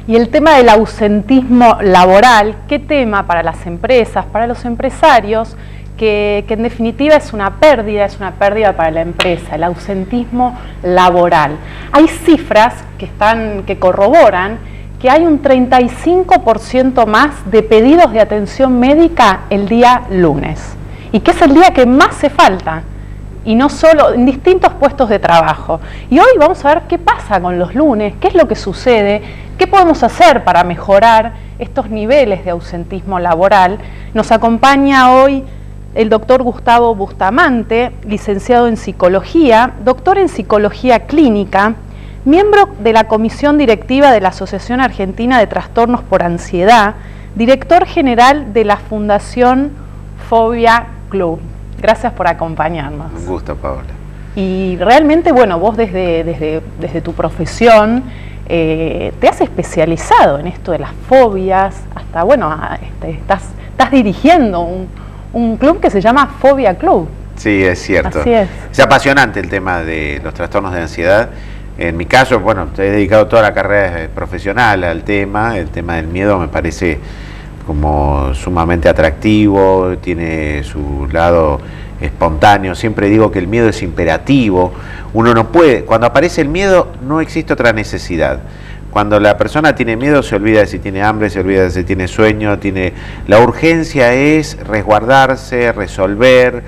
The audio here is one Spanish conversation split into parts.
Y el tema del ausentismo laboral, ¿qué tema para las empresas, para los empresarios? Que en definitiva es una pérdida para la empresa, el ausentismo laboral. Hay cifras que corroboran que hay un 35% más de pedidos de atención médica el día lunes, y que es el día que más se falta, y no solo en distintos puestos de trabajo. Y hoy vamos a ver qué pasa con los lunes, qué es lo que sucede, qué podemos hacer para mejorar estos niveles de ausentismo laboral. Nos acompaña hoy el doctor Gustavo Bustamante, licenciado en Psicología, doctor en Psicología Clínica, miembro de la Comisión Directiva de la Asociación Argentina de Trastornos por Ansiedad, director general de la Fundación Fobia Club. Gracias por acompañarnos. Un gusto, Paola. Y realmente, bueno, vos desde tu profesión te has especializado en esto de las fobias, hasta, bueno, estás dirigiendo un club que se llama Fobia Club. Sí, es cierto. Así es. Es apasionante el tema de los trastornos de ansiedad. En mi caso, bueno, he dedicado toda la carrera profesional al tema. El tema del miedo me parece como sumamente atractivo, tiene su lado espontáneo. Siempre digo que el miedo es imperativo. Uno no puede, cuando aparece el miedo no existe otra necesidad. Cuando la persona tiene miedo se olvida de si tiene hambre, se olvida de si tiene sueño, la urgencia es resguardarse, resolver,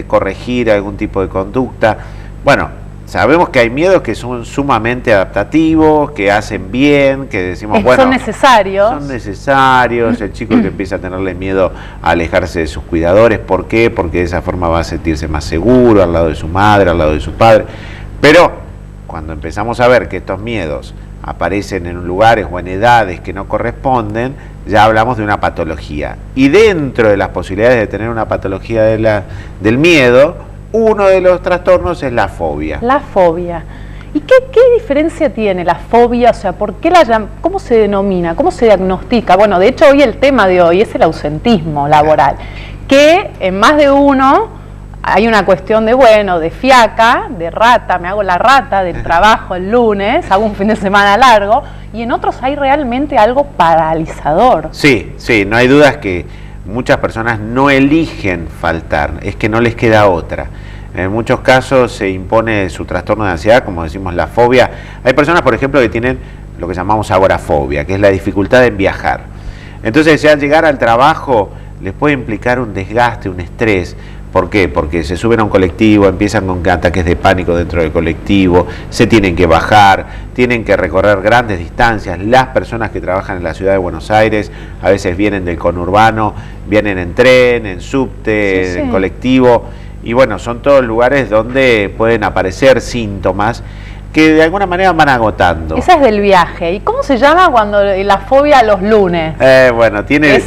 corregir algún tipo de conducta. Bueno, sabemos que hay miedos que son sumamente adaptativos, que hacen bien, que decimos, bueno, son necesarios. Son necesarios. El chico que empieza a tenerle miedo a alejarse de sus cuidadores, ¿por qué? Porque de esa forma va a sentirse más seguro al lado de su madre, al lado de su padre. Pero cuando empezamos a ver que estos miedos aparecen en lugares o en edades que no corresponden, ya hablamos de una patología. Y dentro de las posibilidades de tener una patología del miedo, uno de los trastornos es la fobia. La fobia. ¿Y qué diferencia tiene la fobia? O sea, ¿cómo se denomina? ¿Cómo se diagnostica? Bueno, de hecho hoy el tema de hoy es el ausentismo laboral, que en más de uno hay una cuestión de fiaca, de rata, me hago la rata del trabajo el lunes, hago un fin de semana largo, y en otros hay realmente algo paralizador. Sí, no hay dudas que muchas personas no eligen faltar, es que no les queda otra. En muchos casos se impone su trastorno de ansiedad, como decimos la fobia. Hay personas, por ejemplo, que tienen lo que llamamos agorafobia, que es la dificultad en viajar. Entonces, ya al llegar al trabajo les puede implicar un desgaste, un estrés. ¿Por qué? Porque se suben a un colectivo, empiezan con ataques de pánico dentro del colectivo, se tienen que bajar, tienen que recorrer grandes distancias. Las personas que trabajan en la ciudad de Buenos Aires a veces vienen del conurbano, vienen en tren, en subte, en colectivo, y bueno, son todos lugares donde pueden aparecer síntomas que de alguna manera van agotando. Esa es del viaje. ¿Y cómo se llama cuando la fobia los lunes? Bueno, tiene...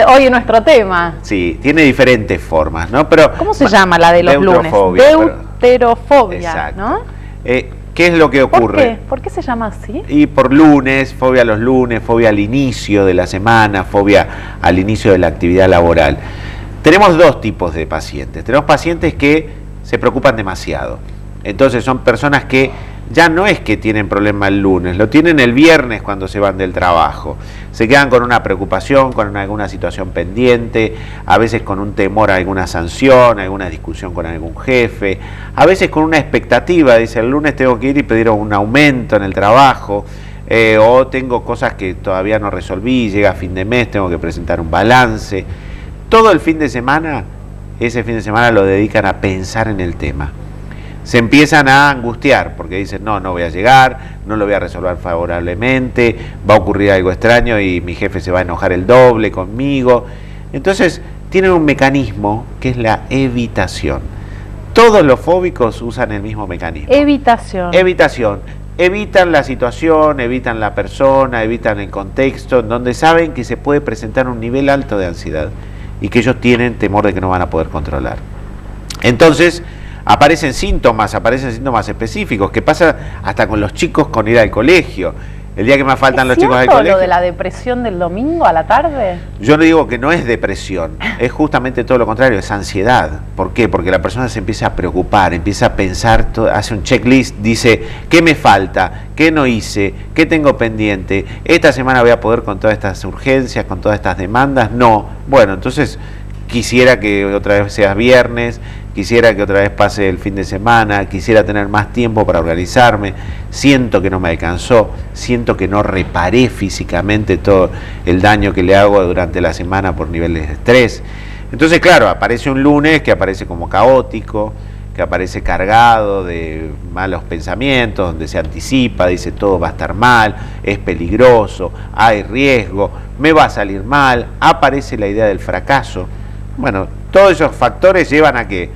hoy es nuestro tema. Sí, tiene diferentes formas, ¿no? Pero ¿cómo se llama la de los lunes? Deuterofobia, exacto. ¿no? ¿Qué es lo que ocurre? ¿Por qué se llama así? Y por lunes, fobia a los lunes, fobia al inicio de la semana, fobia al inicio de la actividad laboral. Tenemos dos tipos de pacientes. Tenemos pacientes que se preocupan demasiado. Entonces son personas que ya no es que tienen problema el lunes, lo tienen el viernes cuando se van del trabajo. Se quedan con una preocupación, con alguna situación pendiente, a veces con un temor a alguna sanción, alguna discusión con algún jefe, a veces con una expectativa, dice el lunes tengo que ir y pedir un aumento en el trabajo, o tengo cosas que todavía no resolví, llega a fin de mes, tengo que presentar un balance. Todo el fin de semana, ese fin de semana lo dedican a pensar en el tema. Se empiezan a angustiar porque dicen, no voy a llegar, no lo voy a resolver favorablemente, va a ocurrir algo extraño y mi jefe se va a enojar el doble conmigo. Entonces tienen un mecanismo que es la evitación. Todos los fóbicos usan el mismo mecanismo. Evitación. Evitación. evitan la situación, evitan la persona, evitan el contexto, donde saben que se puede presentar un nivel alto de ansiedad y que ellos tienen temor de que no van a poder controlar. Entonces aparecen síntomas específicos, que pasa hasta con los chicos con ir al colegio. El día que más faltan los chicos al colegio. ¿Es lo de la depresión del domingo a la tarde? Yo le digo que no es depresión, es justamente todo lo contrario, es ansiedad. ¿Por qué? Porque la persona se empieza a preocupar, empieza a pensar, hace un checklist, dice, ¿qué me falta? ¿Qué no hice? ¿Qué tengo pendiente? ¿Esta semana voy a poder con todas estas urgencias, con todas estas demandas? No. Bueno, entonces quisiera que otra vez sea viernes, quisiera que otra vez pase el fin de semana, quisiera tener más tiempo para organizarme, siento que no me alcanzó, siento que no reparé físicamente todo el daño que le hago durante la semana por niveles de estrés. Entonces, claro, aparece un lunes que aparece como caótico, que aparece cargado de malos pensamientos, donde se anticipa, dice todo va a estar mal, es peligroso, hay riesgo, me va a salir mal, aparece la idea del fracaso. Bueno, todos esos factores llevan a que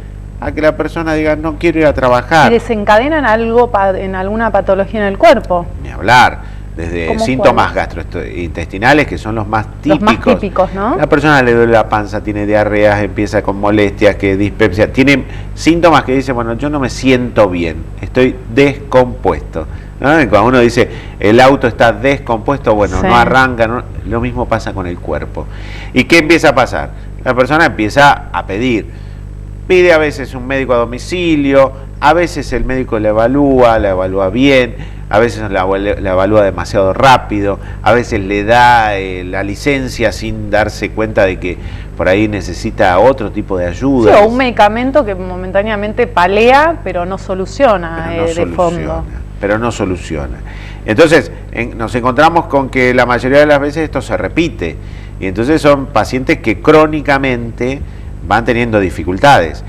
la persona diga no quiero ir a trabajar. ¿Y desencadenan algo en alguna patología en el cuerpo? Ni hablar, desde síntomas gastrointestinales, que son los más típicos. Los más típicos, ¿no? La persona le duele la panza, tiene diarreas, empieza con molestias, que dispepsia, tiene síntomas que dice, bueno, yo no me siento bien, estoy descompuesto, ¿no? Y cuando uno dice el auto está descompuesto, bueno, sí, no arranca, ¿no? Lo mismo pasa con el cuerpo. ¿Y qué empieza a pasar? La persona empieza a pide a veces un médico a domicilio, a veces el médico la evalúa bien, a veces la evalúa demasiado rápido, a veces le da la licencia sin darse cuenta de que por ahí necesita otro tipo de ayuda. Sí, o un medicamento que momentáneamente palea, pero no soluciona de fondo. Pero no soluciona. Entonces, nos encontramos con que la mayoría de las veces esto se repite, y entonces son pacientes que crónicamente van teniendo dificultades.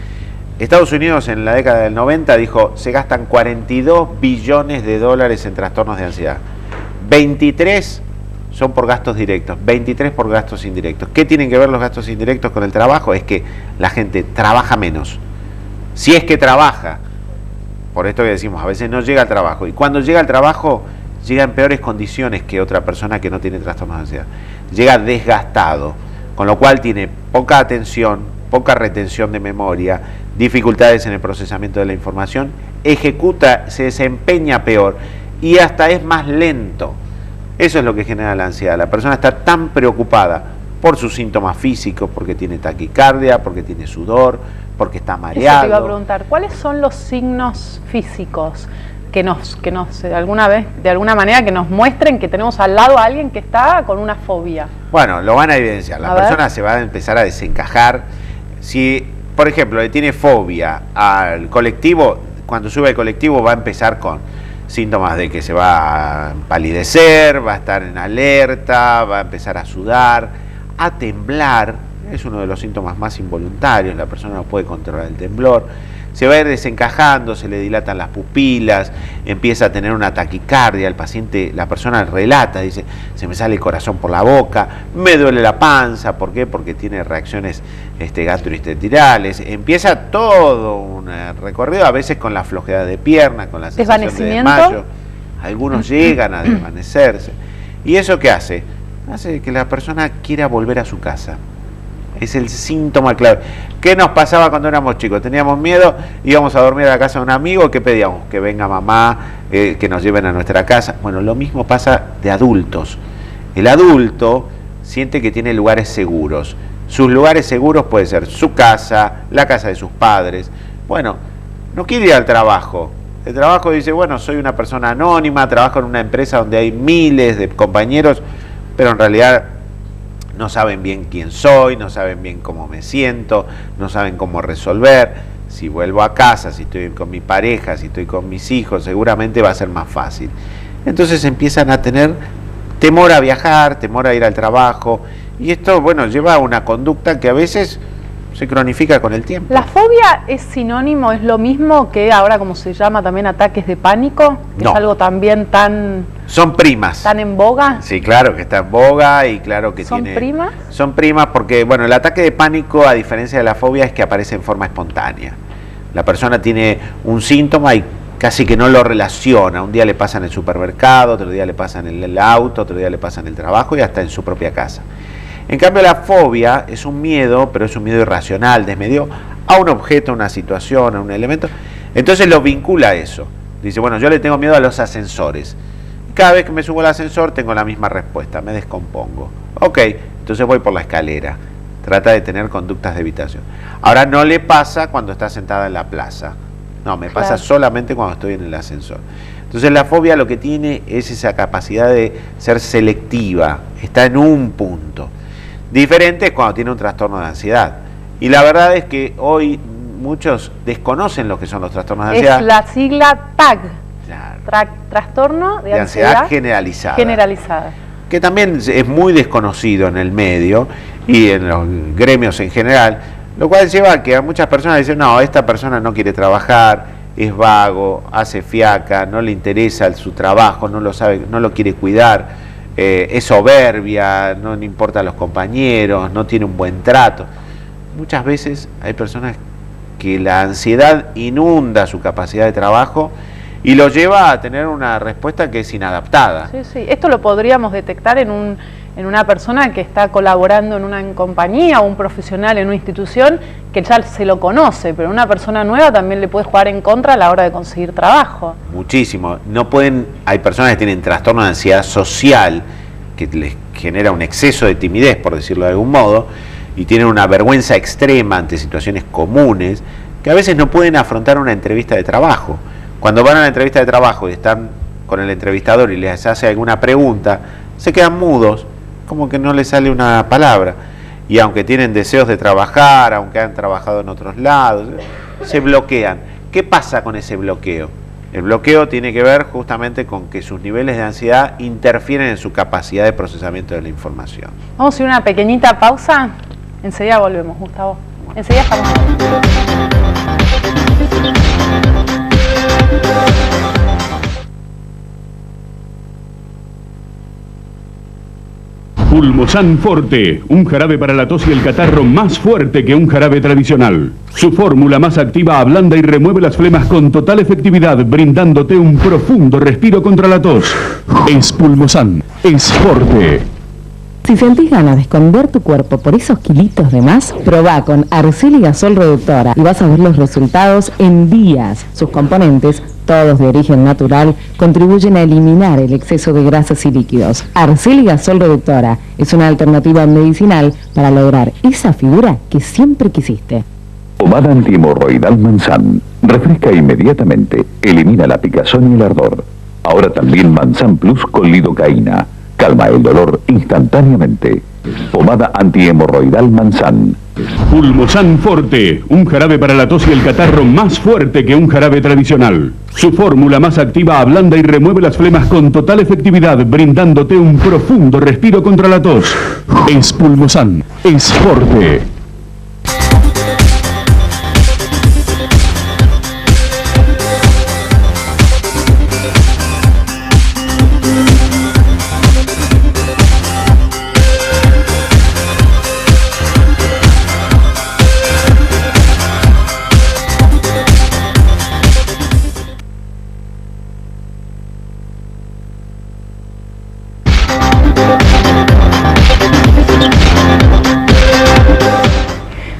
Estados Unidos en la década del 90 dijo, se gastan 42 billones de dólares en trastornos de ansiedad. 23 son por gastos directos, 23 por gastos indirectos. ¿Qué tienen que ver los gastos indirectos con el trabajo? Es que la gente trabaja menos. Si es que trabaja, por esto que decimos, a veces no llega al trabajo. Y cuando llega al trabajo, llega en peores condiciones que otra persona que no tiene trastornos de ansiedad. Llega desgastado, con lo cual tiene poca atención, poca retención de memoria, dificultades en el procesamiento de la información, se desempeña peor y hasta es más lento. Eso es lo que genera la ansiedad. La persona está tan preocupada por sus síntomas físicos, porque tiene taquicardia, porque tiene sudor, porque está mareado. Eso te iba a preguntar, ¿cuáles son los signos físicos que nos de alguna manera que nos muestren que tenemos al lado a alguien que está con una fobia? Bueno, lo van a evidenciar. La persona se va a empezar a desencajar. Si, por ejemplo, le tiene fobia al colectivo, cuando sube al colectivo va a empezar con síntomas de que se va a palidecer, va a estar en alerta, va a empezar a sudar, a temblar. Es uno de los síntomas más involuntarios, la persona no puede controlar el temblor. Se va a ir desencajando, se le dilatan las pupilas, empieza a tener una taquicardia, el paciente, la persona relata, dice, se me sale el corazón por la boca, me duele la panza, ¿por qué? Porque tiene reacciones gastrointestinales, empieza todo un recorrido, a veces con la flojedad de pierna, con la sensación de desmayo, algunos llegan a desvanecerse. ¿Y eso qué hace? Hace que la persona quiera volver a su casa. Es el síntoma clave. ¿Qué nos pasaba cuando éramos chicos? Teníamos miedo, íbamos a dormir a la casa de un amigo, ¿qué pedíamos? Que venga mamá, que nos lleven a nuestra casa. Bueno, lo mismo pasa de adultos. El adulto siente que tiene lugares seguros. Sus lugares seguros puede ser su casa, la casa de sus padres. Bueno, no quiere ir al trabajo. El trabajo dice, bueno, soy una persona anónima, trabajo en una empresa donde hay miles de compañeros, pero en realidad no saben bien quién soy, no saben bien cómo me siento, no saben cómo resolver. Si vuelvo a casa, si estoy con mi pareja, si estoy con mis hijos, seguramente va a ser más fácil. Entonces empiezan a tener temor a viajar, temor a ir al trabajo, y esto, bueno, lleva a una conducta que a veces se cronifica con el tiempo. ¿La fobia es sinónimo, es lo mismo que ahora como se llama también ataques de pánico? No. ¿Es algo también tan... Son primas. ¿Tan en boga? Sí, claro que está en boga y claro que ¿Son primas? Son primas porque, bueno, el ataque de pánico, a diferencia de la fobia, es que aparece en forma espontánea. La persona tiene un síntoma y casi que no lo relaciona. Un día le pasa en el supermercado, otro día le pasa en el auto, otro día le pasa en el trabajo y hasta en su propia casa. En cambio, la fobia es un miedo, pero es un miedo irracional, desmedido, a un objeto, a una situación, a un elemento. Entonces lo vincula a eso. Dice, bueno, yo le tengo miedo a los ascensores. Cada vez que me subo al ascensor tengo la misma respuesta, me descompongo. Ok, entonces voy por la escalera. Trata de tener conductas de evitación. Ahora no le pasa cuando está sentada en la plaza. No, me pasa solamente cuando estoy en el ascensor. Entonces la fobia lo que tiene es esa capacidad de ser selectiva, está en un punto. Diferente es cuando tiene un trastorno de ansiedad. Y la verdad es que hoy muchos desconocen lo que son los trastornos de ansiedad. Es la sigla TAG, claro. Trastorno de ansiedad generalizada. Que también es muy desconocido en el medio y en los gremios en general, lo cual lleva a que a muchas personas dicen, no, esta persona no quiere trabajar, es vago, hace fiaca, no le interesa su trabajo, no lo sabe, no lo quiere cuidar, es soberbia, no le importa a los compañeros, no tiene un buen trato. Muchas veces hay personas que la ansiedad inunda su capacidad de trabajo y lo lleva a tener una respuesta que es inadaptada. Sí, sí. Esto lo podríamos detectar en una persona que está colaborando en una compañía o un profesional en una institución que ya se lo conoce, pero una persona nueva también le puede jugar en contra a la hora de conseguir trabajo. Muchísimo. Hay personas que tienen trastorno de ansiedad social que les genera un exceso de timidez, por decirlo de algún modo, y tienen una vergüenza extrema ante situaciones comunes que a veces no pueden afrontar una entrevista de trabajo. Cuando van a la entrevista de trabajo y están con el entrevistador y les hace alguna pregunta, se quedan mudos, como que no les sale una palabra. Y aunque tienen deseos de trabajar, aunque han trabajado en otros lados, se bloquean. ¿Qué pasa con ese bloqueo? El bloqueo tiene que ver justamente con que sus niveles de ansiedad interfieren en su capacidad de procesamiento de la información. Vamos a hacer una pequeñita pausa. Enseguida volvemos, Gustavo. Enseguida estamos. Pulmosan Forte, un jarabe para la tos y el catarro más fuerte que un jarabe tradicional. Su fórmula más activa ablanda y remueve las flemas con total efectividad, brindándote un profundo respiro contra la tos. Es Pulmosan, es Forte. Si sentís ganas de esconder tu cuerpo por esos kilitos de más, probá con Arcéliga Sol Reductora y vas a ver los resultados en días. Sus componentes, todos de origen natural, contribuyen a eliminar el exceso de grasas y líquidos. Arcéliga Sol Reductora es una alternativa medicinal para lograr esa figura que siempre quisiste. Pomada antihemorroidal Mansan. Refresca inmediatamente, elimina la picazón y el ardor. Ahora también Mansan Plus con lidocaína. Calma el dolor instantáneamente. Pomada antihemorroidal Mansan. Pulmosan Forte, un jarabe para la tos y el catarro más fuerte que un jarabe tradicional. Su fórmula más activa ablanda y remueve las flemas con total efectividad, brindándote un profundo respiro contra la tos. Es Pulmosan, es Forte.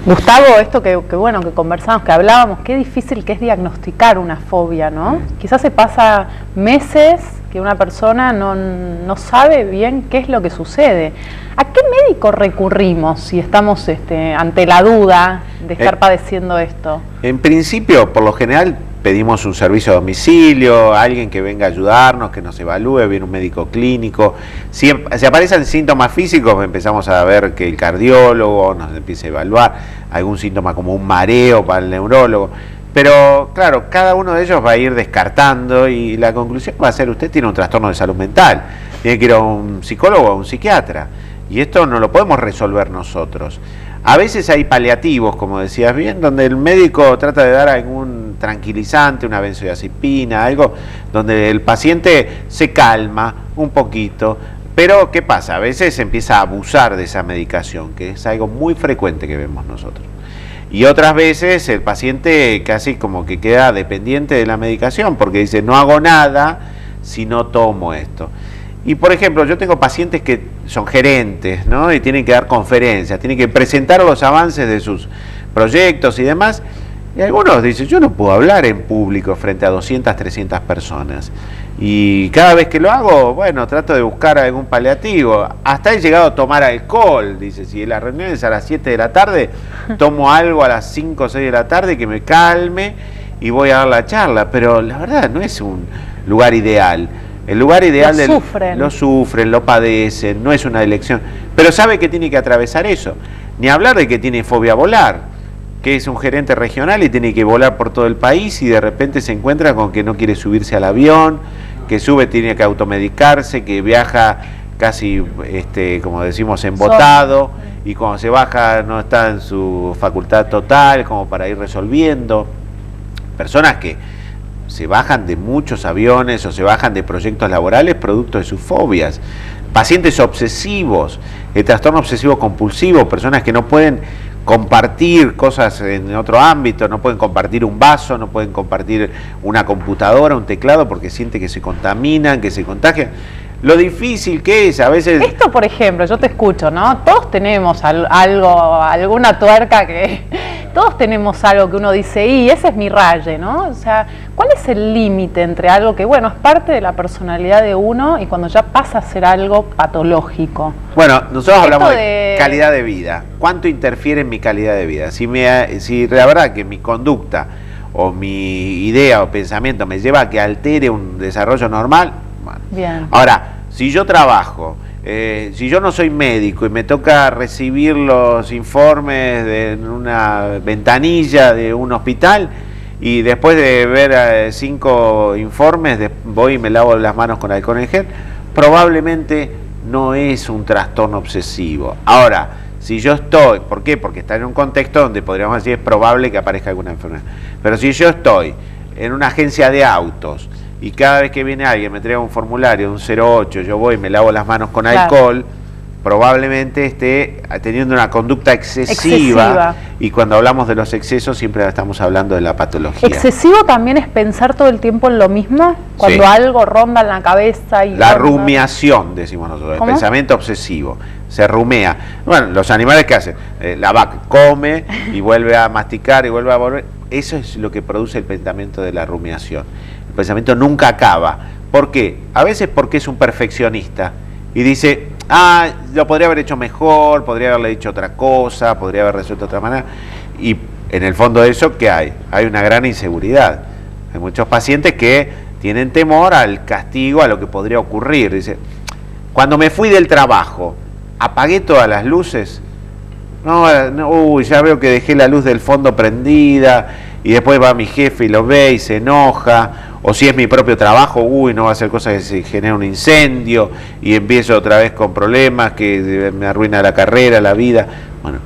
Gustavo, esto que bueno, que conversamos, que hablábamos, qué difícil que es diagnosticar una fobia, ¿no? Quizás se pasa meses que una persona no sabe bien qué es lo que sucede. ¿A qué médico recurrimos si estamos ante la duda de estar padeciendo esto? En principio, por lo general, pedimos un servicio a domicilio, alguien que venga a ayudarnos, que nos evalúe, viene un médico clínico. Si aparecen síntomas físicos, empezamos a ver que el cardiólogo nos empieza a evaluar, algún síntoma como un mareo para el neurólogo. Pero claro, cada uno de ellos va a ir descartando y la conclusión va a ser: usted tiene un trastorno de salud mental, tiene que ir a un psicólogo o a un psiquiatra. Y esto no lo podemos resolver nosotros. A veces hay paliativos, como decías bien, donde el médico trata de dar algún tranquilizante, una benzodiazepina, algo donde el paciente se calma un poquito. Pero ¿qué pasa? A veces empieza a abusar de esa medicación, que es algo muy frecuente que vemos nosotros. Y otras veces el paciente casi como que queda dependiente de la medicación, porque dice, no hago nada si no tomo esto. Y por ejemplo, yo tengo pacientes que son gerentes, ¿no? Y tienen que dar conferencias, tienen que presentar los avances de sus proyectos y demás. Y algunos dicen, yo no puedo hablar en público frente a 200, 300 personas. Y cada vez que lo hago, bueno, trato de buscar algún paliativo. Hasta he llegado a tomar alcohol, dice, si la reunión es a las 7 de la tarde, tomo algo a las 5 o 6 de la tarde que me calme y voy a dar la charla. Pero la verdad no es un lugar ideal. El lugar ideal lo sufren, lo padecen, no es una elección. Pero sabe que tiene que atravesar eso. Ni hablar de que tiene fobia a volar, que es un gerente regional y tiene que volar por todo el país y de repente se encuentra con que no quiere subirse al avión, que sube, tiene que automedicarse, que viaja casi, como decimos, embotado, y cuando se baja no está en su facultad total como para ir resolviendo. Personas que se bajan de muchos aviones o se bajan de proyectos laborales producto de sus fobias. Pacientes obsesivos, el trastorno obsesivo compulsivo, personas que no pueden compartir cosas en otro ámbito, no pueden compartir un vaso, no pueden compartir una computadora, un teclado, porque sienten que se contaminan, que se contagian. Lo difícil que es, a veces... Esto, por ejemplo, yo te escucho, ¿no? Todos tenemos algo, alguna tuerca que... Todos tenemos algo que uno dice, y ese es mi raye, ¿no? O sea, ¿cuál es el límite entre algo que, bueno, es parte de la personalidad de uno y cuando ya pasa a ser algo patológico? Bueno, nosotros hablamos de calidad de vida. ¿Cuánto interfiere en mi calidad de vida? Si la verdad que mi conducta o mi idea o pensamiento me lleva a que altere un desarrollo normal, bueno. Bien. Ahora, si yo trabajo, si yo no soy médico y me toca recibir los informes en una ventanilla de un hospital y después de ver 5 informes voy y me lavo las manos con alcohol en gel, probablemente no es un trastorno obsesivo. Ahora, si yo estoy, ¿por qué? Porque está en un contexto donde podríamos decir es probable que aparezca alguna enfermedad. Pero si yo estoy en una agencia de autos y cada vez que viene alguien me entrega un formulario, un 08, yo voy y me lavo las manos con alcohol, probablemente esté teniendo una conducta excesiva. Y cuando hablamos de los excesos siempre estamos hablando de la patología. ¿Excesivo también es pensar todo el tiempo en lo mismo? Cuando algo ronda en la cabeza y... La rumiación, decimos nosotros, el pensamiento obsesivo. Se rumea. Bueno, los animales, ¿qué hacen? La vaca come y vuelve a masticar y vuelve a volver. Eso es lo que produce el pensamiento de la rumiación. El pensamiento nunca acaba. ¿Por qué? A veces porque es un perfeccionista y dice, lo podría haber hecho mejor, podría haberle dicho otra cosa, podría haber resuelto de otra manera. Y en el fondo de eso, ¿qué hay? Hay una gran inseguridad. Hay muchos pacientes que tienen temor al castigo, a lo que podría ocurrir. Dice, cuando me fui del trabajo, apagué todas las luces. Ya veo que dejé la luz del fondo prendida y después va mi jefe y lo ve y se enoja. O si es mi propio trabajo, no va a ser cosa que se genere un incendio y empiezo otra vez con problemas que me arruina la carrera, la vida. Bueno,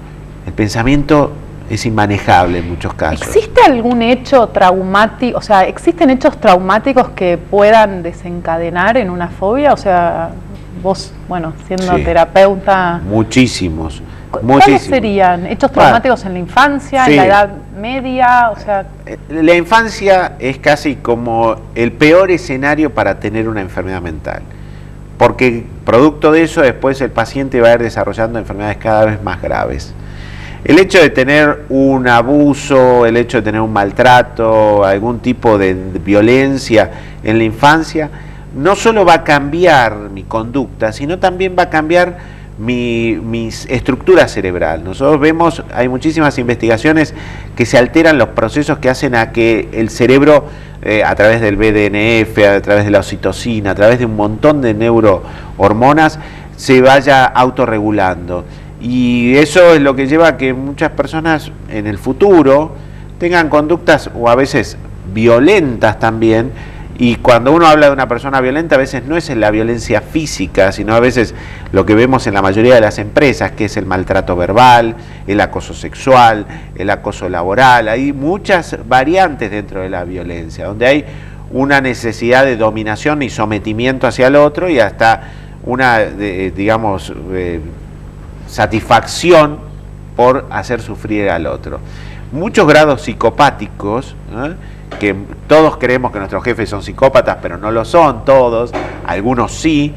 el pensamiento es inmanejable en muchos casos. ¿Existe algún hecho traumático, o sea, existen hechos traumáticos que puedan desencadenar en una fobia? O sea, vos, bueno, siendo terapeuta... Muchísimos. ¿Cuáles serían? ¿Hechos traumáticos en la infancia, en la edad media? O sea... La infancia es casi como el peor escenario para tener una enfermedad mental, porque producto de eso después el paciente va a ir desarrollando enfermedades cada vez más graves. El hecho de tener un abuso, el hecho de tener un maltrato, algún tipo de violencia en la infancia, no solo va a cambiar mi conducta, sino también va a cambiar mi estructura cerebral. Nosotros vemos, hay muchísimas investigaciones que se alteran los procesos que hacen a que el cerebro, a través del BDNF, a través de la oxitocina, a través de un montón de neurohormonas, se vaya autorregulando. Y eso es lo que lleva a que muchas personas en el futuro tengan conductas o a veces violentas también. Y cuando uno habla de una persona violenta, a veces no es en la violencia física, sino a veces lo que vemos en la mayoría de las empresas, que es el maltrato verbal, el acoso sexual, el acoso laboral. Hay muchas variantes dentro de la violencia, donde hay una necesidad de dominación y sometimiento hacia el otro y hasta una, satisfacción por hacer sufrir al otro. muchos grados psicopáticos, que todos creemos que nuestros jefes son psicópatas, pero no lo son todos, algunos sí.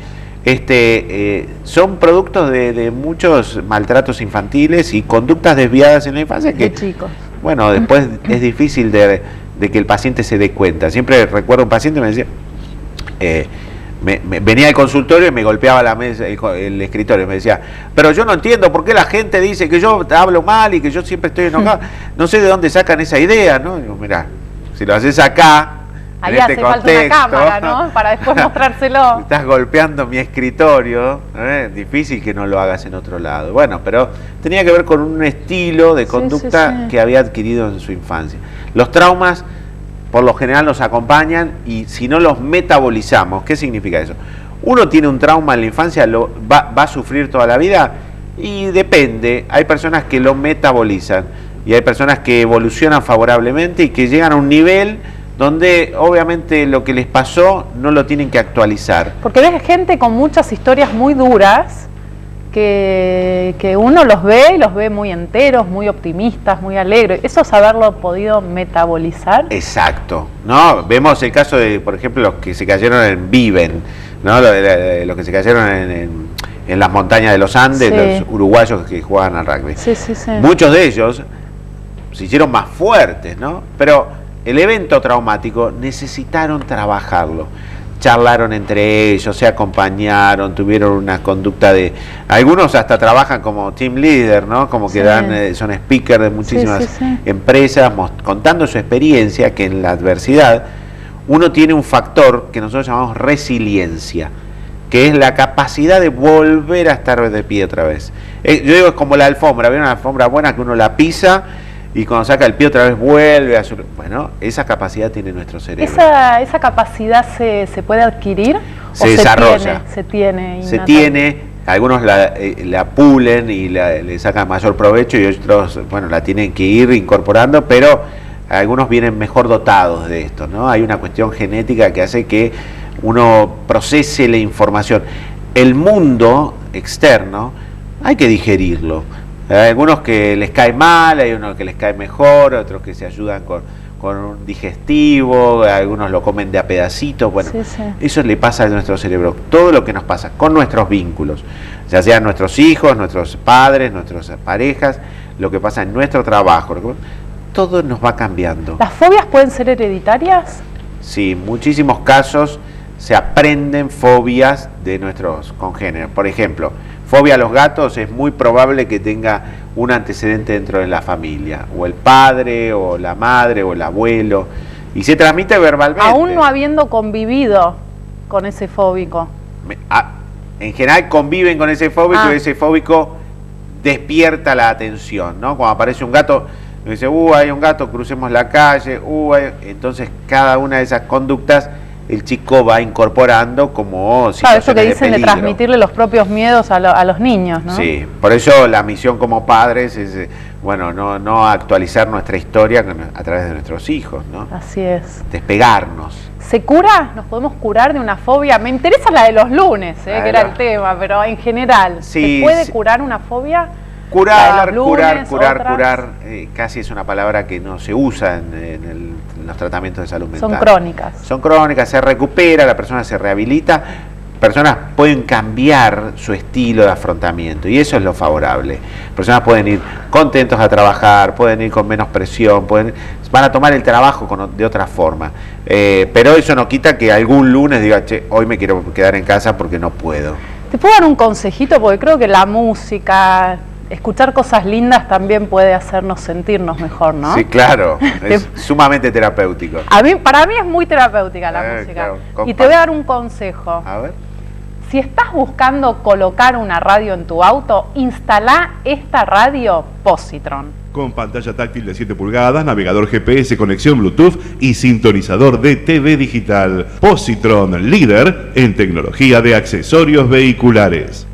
Son productos de muchos maltratos infantiles y conductas desviadas en la infancia que, chicos. bueno, después es difícil de que el paciente se dé cuenta. Siempre recuerdo un paciente que me decía, venía al consultorio y me golpeaba la mesa, el escritorio, me decía, pero yo no entiendo por qué la gente dice que yo hablo mal y que yo siempre estoy enojado, no sé de dónde sacan esa idea, ¿no? Digo, mirá, si lo haces acá, ahí en hace este falta una contexto, cámara, ¿no? Para después mostrárselo. Estás golpeando mi escritorio, difícil que no lo hagas en otro lado. Bueno, pero tenía que ver con un estilo de conducta que había adquirido en su infancia. Los traumas, por lo general, nos acompañan y si no los metabolizamos, ¿qué significa eso? Uno tiene un trauma en la infancia, va a sufrir toda la vida y depende. Hay personas que lo metabolizan y hay personas que evolucionan favorablemente y que llegan a un nivel donde obviamente lo que les pasó no lo tienen que actualizar. Porque ves gente con muchas historias muy duras que uno los ve y los ve muy enteros, muy optimistas, muy alegres. Eso es haberlo podido metabolizar. Exacto, ¿no? Vemos el caso de, por ejemplo, los que se cayeron en Viven, ¿no? Los que se cayeron en las montañas de los Andes, los uruguayos que jugaban al rugby. Muchos de ellos se hicieron más fuertes, ¿no? Pero el evento traumático necesitaron trabajarlo. Charlaron entre ellos, se acompañaron, tuvieron una conducta de... Algunos hasta trabajan como team leader, ¿no? Como que son speakers de muchísimas empresas, contando su experiencia, que en la adversidad uno tiene un factor que nosotros llamamos resiliencia, que es la capacidad de volver a estar de pie otra vez. Yo digo, es como la alfombra, ¿vieron una alfombra buena que uno la pisa y cuando saca el pie otra vez vuelve a su... Bueno, esa capacidad tiene nuestro cerebro. ¿Esa capacidad se puede adquirir? Se desarrolla. Se tiene. Se tiene, algunos la pulen y le sacan mayor provecho y otros, bueno, la tienen que ir incorporando, pero algunos vienen mejor dotados de esto, ¿no? Hay una cuestión genética que hace que uno procese la información. El mundo externo hay que digerirlo. Hay algunos que les cae mal, hay unos que les cae mejor, otros que se ayudan con un digestivo, algunos lo comen de a pedacitos. Bueno, eso le pasa a nuestro cerebro. Todo lo que nos pasa con nuestros vínculos, ya sean nuestros hijos, nuestros padres, nuestras parejas, lo que pasa en nuestro trabajo, todo nos va cambiando. ¿Las fobias pueden ser hereditarias? Sí, en muchísimos casos se aprenden fobias de nuestros congéneres. Por ejemplo, fobia a los gatos, es muy probable que tenga un antecedente dentro de la familia, o el padre, o la madre, o el abuelo, y se transmite verbalmente. Aún no habiendo convivido con ese fóbico. En general conviven con ese fóbico y ese fóbico despierta la atención, ¿no? Cuando aparece un gato, me dice, hay un gato, crucemos la calle, entonces cada una de esas conductas el chico va incorporando como situaciones eso que dicen de transmitirle los propios miedos a los niños, ¿no? Sí, por eso la misión como padres es, bueno, no actualizar nuestra historia a través de nuestros hijos, ¿no? Así es. Despegarnos. ¿Se cura? ¿Nos podemos curar de una fobia? Me interesa la de los lunes, que era el tema, pero en general, ¿se puede curar una fobia? Curar, casi es una palabra que no se usa en los tratamientos de salud mental. Son crónicas. Son crónicas, se recupera, la persona se rehabilita, personas pueden cambiar su estilo de afrontamiento y eso es lo favorable. Personas pueden ir contentos a trabajar, pueden ir con menos presión, van a tomar el trabajo de otra forma. Pero eso no quita que algún lunes diga, hoy me quiero quedar en casa porque no puedo. ¿Te puedo dar un consejito? Porque creo que la música... Escuchar cosas lindas también puede hacernos sentirnos mejor, ¿no? Sí, claro, es sumamente terapéutico. Para mí es muy terapéutica la música. Claro, y te voy a dar un consejo. A ver. Si estás buscando colocar una radio en tu auto, instalá esta radio Positron. Con pantalla táctil de 7 pulgadas, navegador GPS, conexión Bluetooth y sintonizador de TV digital. Positron, líder en tecnología de accesorios vehiculares.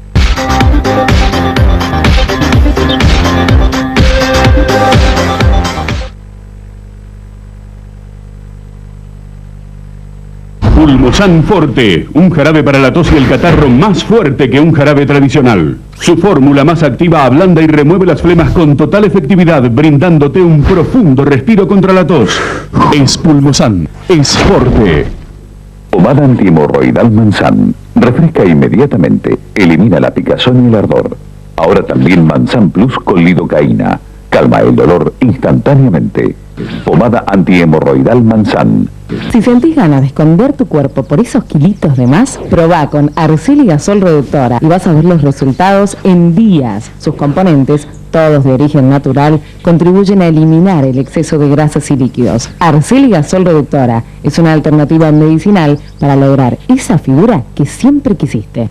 Espulmosan Forte, un jarabe para la tos y el catarro más fuerte que un jarabe tradicional. Su fórmula más activa ablanda y remueve las flemas con total efectividad, brindándote un profundo respiro contra la tos. Espulmosan es Forte. Pomada antihemorroidal Mansan. Refresca inmediatamente, elimina la picazón y el ardor. Ahora también Mansan Plus con lidocaína. Calma el dolor instantáneamente. Pomada antihemorroidal Mansan. Si sentís ganas de esconder tu cuerpo por esos kilitos de más, probá con Arcéliga Sol Reductora y vas a ver los resultados en días. Sus componentes, todos de origen natural, contribuyen a eliminar el exceso de grasas y líquidos. Arcéliga Sol Reductora es una alternativa medicinal para lograr esa figura que siempre quisiste.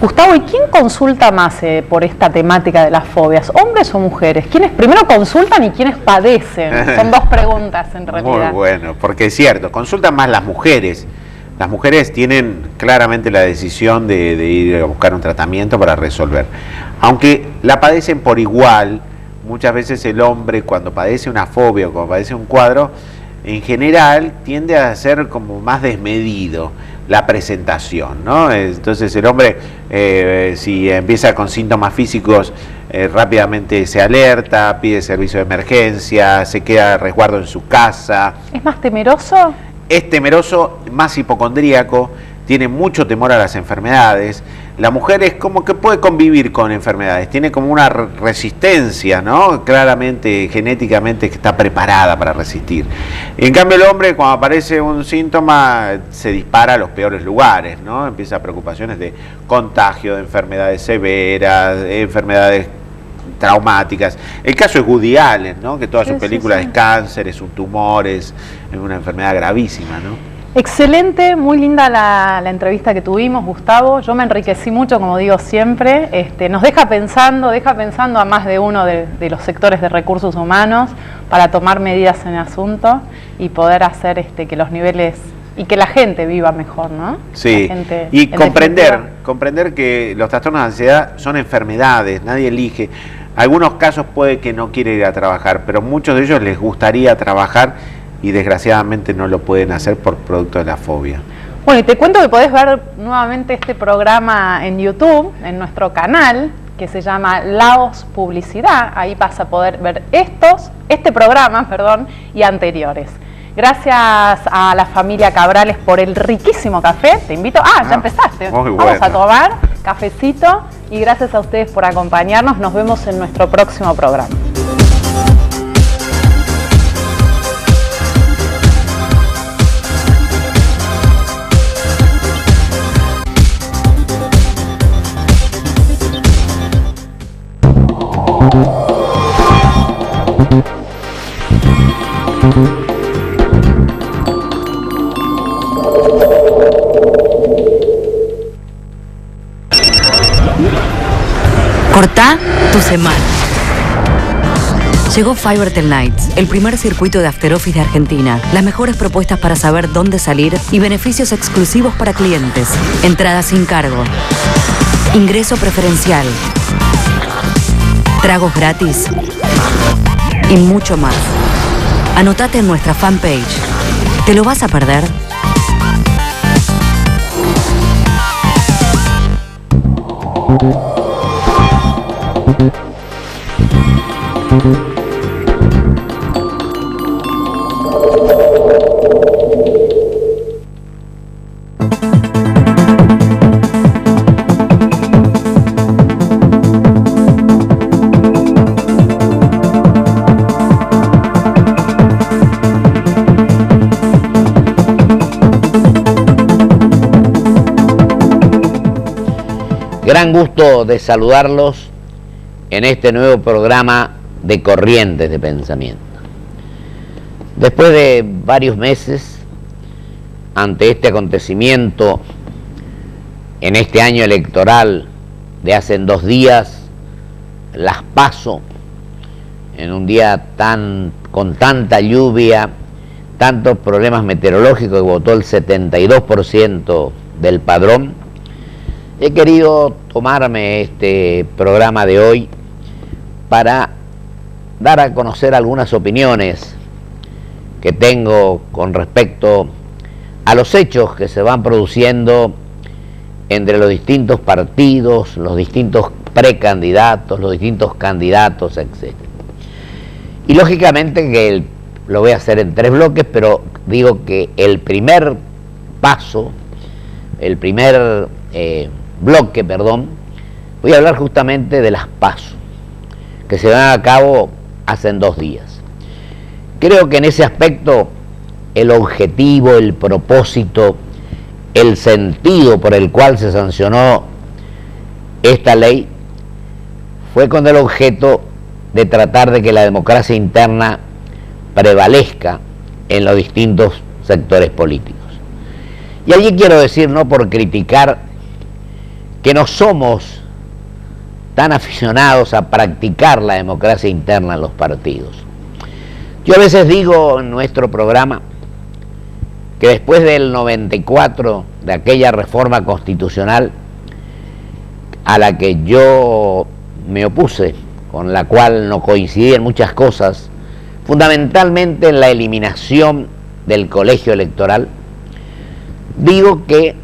Gustavo, ¿y quién consulta más por esta temática de las fobias? ¿Hombres o mujeres? ¿Quiénes primero consultan y quiénes padecen? Son dos preguntas en realidad. Muy bueno, porque es cierto, consultan más las mujeres. Las mujeres tienen claramente la decisión de ir a buscar un tratamiento para resolver. Aunque la padecen por igual, muchas veces el hombre cuando padece una fobia o cuando padece un cuadro, en general tiende a ser como más desmedido la presentación, ¿no? Entonces el hombre, si empieza con síntomas físicos, rápidamente se alerta, pide servicio de emergencia, se queda a resguardo en su casa. ¿Es más temeroso? Es temeroso, más hipocondríaco, tiene mucho temor a las enfermedades. La mujer es como que puede convivir con enfermedades, tiene como una resistencia, ¿no? Claramente, genéticamente, que está preparada para resistir. En cambio, el hombre, cuando aparece un síntoma, se dispara a los peores lugares, ¿no? Empieza preocupaciones de contagio, de enfermedades severas, de enfermedades traumáticas. El caso es Woody Allen, ¿no? Que todas sus películas es cáncer, es un tumor, es una enfermedad gravísima, ¿no? Excelente, muy linda la entrevista que tuvimos, Gustavo. Yo me enriquecí mucho, como digo siempre. Nos deja pensando a más de uno de los sectores de recursos humanos para tomar medidas en el asunto y poder hacer que los niveles y que la gente viva mejor, ¿no? Sí, y comprender que los trastornos de ansiedad son enfermedades, nadie elige. Algunos casos puede que no quiera ir a trabajar, pero muchos de ellos les gustaría trabajar y desgraciadamente no lo pueden hacer por producto de la fobia. Bueno, y te cuento que podés ver nuevamente este programa en YouTube, en nuestro canal, que se llama Laos Publicidad. Ahí vas a poder ver este programa, y anteriores. Gracias a la familia Cabrales por el riquísimo café. Te invito. Ya empezaste. Vamos a tomar cafecito y gracias a ustedes por acompañarnos. Nos vemos en nuestro próximo programa. Cortá tu semana. Llegó Fivertel Nights, el primer circuito de After Office de Argentina. Las mejores propuestas para saber dónde salir y beneficios exclusivos para clientes. Entrada sin cargo. Ingreso preferencial. Tragos gratis. Y mucho más. Anotate en nuestra fanpage. ¿Te lo vas a perder? Gran gusto de saludarlos en este nuevo programa de Corrientes de Pensamiento. Después de varios meses, ante este acontecimiento, en este año electoral de hace 2 días, las PASO, en un día con tanta lluvia, tantos problemas meteorológicos, que votó el 72% del padrón, he querido tomarme este programa de hoy para dar a conocer algunas opiniones que tengo con respecto a los hechos que se van produciendo entre los distintos partidos, los distintos precandidatos, los distintos candidatos, etc. Y lógicamente que lo voy a hacer en 3 bloques, pero digo que el primer paso, el primer bloque, voy a hablar justamente de las PASO, que se van a cabo hace 2 días. Creo que en ese aspecto el objetivo, el propósito, el sentido por el cual se sancionó esta ley fue con el objeto de tratar de que la democracia interna prevalezca en los distintos sectores políticos. Y allí quiero decir, no por criticar, que no somos tan aficionados a practicar la democracia interna en los partidos. Yo a veces digo en nuestro programa que después del 94, de aquella reforma constitucional a la que yo me opuse, con la cual no coincidí en muchas cosas, fundamentalmente en la eliminación del colegio electoral, digo que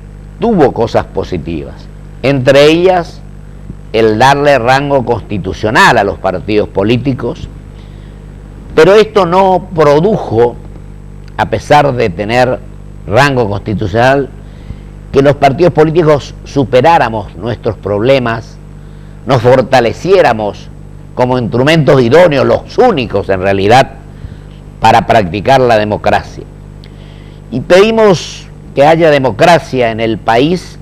tuvo cosas positivas, entre ellas el darle rango constitucional a los partidos políticos, pero esto no produjo, a pesar de tener rango constitucional, que los partidos políticos superáramos nuestros problemas, nos fortaleciéramos como instrumentos idóneos, los únicos en realidad, para practicar la democracia. Y pedimos que haya democracia en el país